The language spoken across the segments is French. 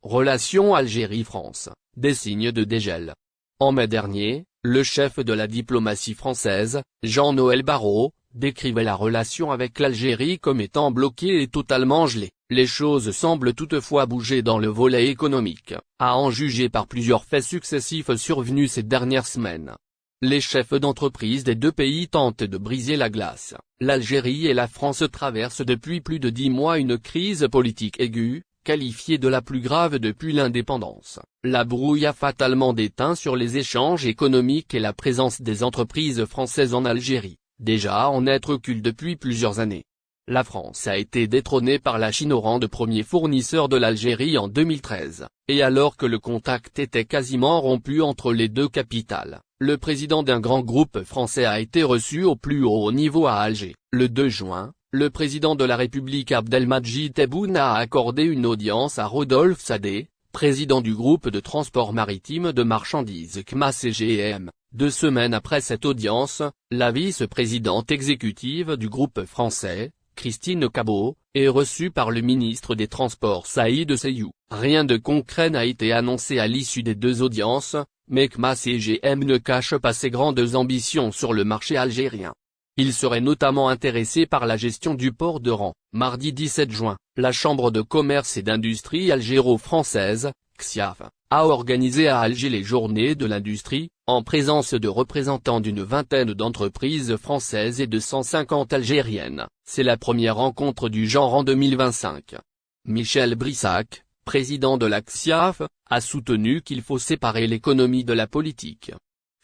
Relations Algérie-France, des signes de dégel. En mai dernier, le chef de la diplomatie française, Jean-Noël Barrot, décrivait la relation avec l'Algérie comme étant bloquée et totalement gelée. Les choses semblent toutefois bouger dans le volet économique, à en juger par plusieurs faits successifs survenus ces dernières semaines. Les chefs d'entreprise des deux pays tentent de briser la glace. L'Algérie et la France traversent depuis plus de 10 mois une crise politique aiguë, qualifiée de la plus grave depuis l'indépendance. La brouille a fatalement déteint sur les échanges économiques et la présence des entreprises françaises en Algérie, déjà en net recul depuis plusieurs années. La France a été détrônée par la Chine au rang de premier fournisseur de l'Algérie en 2013, et alors que le contact était quasiment rompu entre les deux capitales, le président d'un grand groupe français a été reçu au plus haut niveau à Alger. Le 2 juin, le président de la République Abdelmadjid Tebboune a accordé une audience à Rodolphe Sadeh, président du groupe de transport maritime de marchandises CMA CGM. 2 semaines après cette audience, la vice-présidente exécutive du groupe français, Christine Cabot, est reçue par le ministre des Transports Saïd Seyou. Rien de concret n'a été annoncé à l'issue des 2 audiences, mais CMA CGM ne cache pas ses grandes ambitions sur le marché algérien. Il serait notamment intéressé par la gestion du port d'Oran. Mardi 17 juin, la Chambre de commerce et d'industrie algéro-française, CSIAF, a organisé à Alger les Journées de l'industrie, en présence de représentants d'une vingtaine d'entreprises françaises et de 150 algériennes. C'est la première rencontre du genre en 2025. Michel Brissac, président de la CSIAF, a soutenu qu'il faut séparer l'économie de la politique.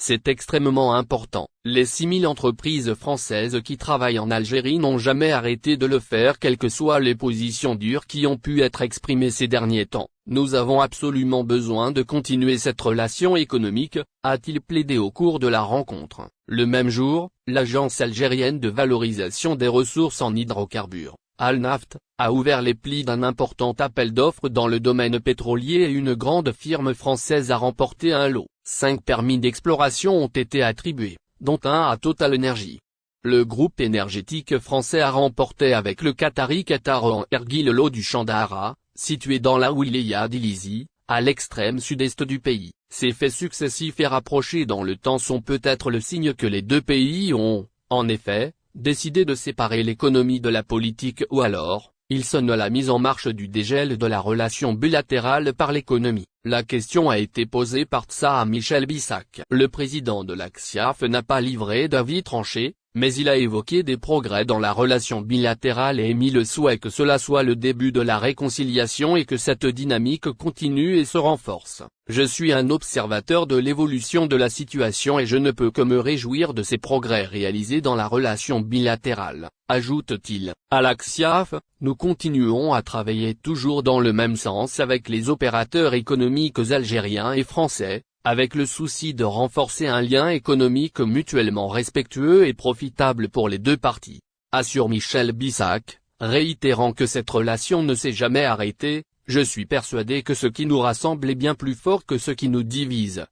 C'est extrêmement important. Les 6000 entreprises françaises qui travaillent en Algérie n'ont jamais arrêté de le faire quelles que soient les positions dures qui ont pu être exprimées ces derniers temps. Nous avons absolument besoin de continuer cette relation économique, a-t-il plaidé au cours de la rencontre. Le même jour, l'Agence algérienne de valorisation des ressources en hydrocarbures, Al-Naft, a ouvert les plis d'un important appel d'offres dans le domaine pétrolier et une grande firme française a remporté un lot. 5 permis d'exploration ont été attribués, dont un à Total Energy. Le groupe énergétique français a remporté avec le Qatari Qatar Energy le lot du Chandahara, situé dans la wilaya d'Ilizi, à l'extrême sud-est du pays. Ces faits successifs et rapprochés dans le temps sont peut-être le signe que les deux pays ont, en effet, décidé de séparer l'économie de la politique ou alors, il sonne la mise en marche du dégel de la relation bilatérale par l'économie. La question a été posée par Tsa à Michel Brissac. Le président de la CSIAF n'a pas livré d'avis tranché, mais il a évoqué des progrès dans la relation bilatérale et émis le souhait que cela soit le début de la réconciliation et que cette dynamique continue et se renforce. Je suis un observateur de l'évolution de la situation et je ne peux que me réjouir de ces progrès réalisés dans la relation bilatérale, ajoute-t-il. À la CSIAF, nous continuons à travailler toujours dans le même sens avec les opérateurs économiques algériens et français, avec le souci de renforcer un lien économique mutuellement respectueux et profitable pour les deux parties, assure Michel Brissac, réitérant que cette relation ne s'est jamais arrêtée. Je suis persuadé que ce qui nous rassemble est bien plus fort que ce qui nous divise.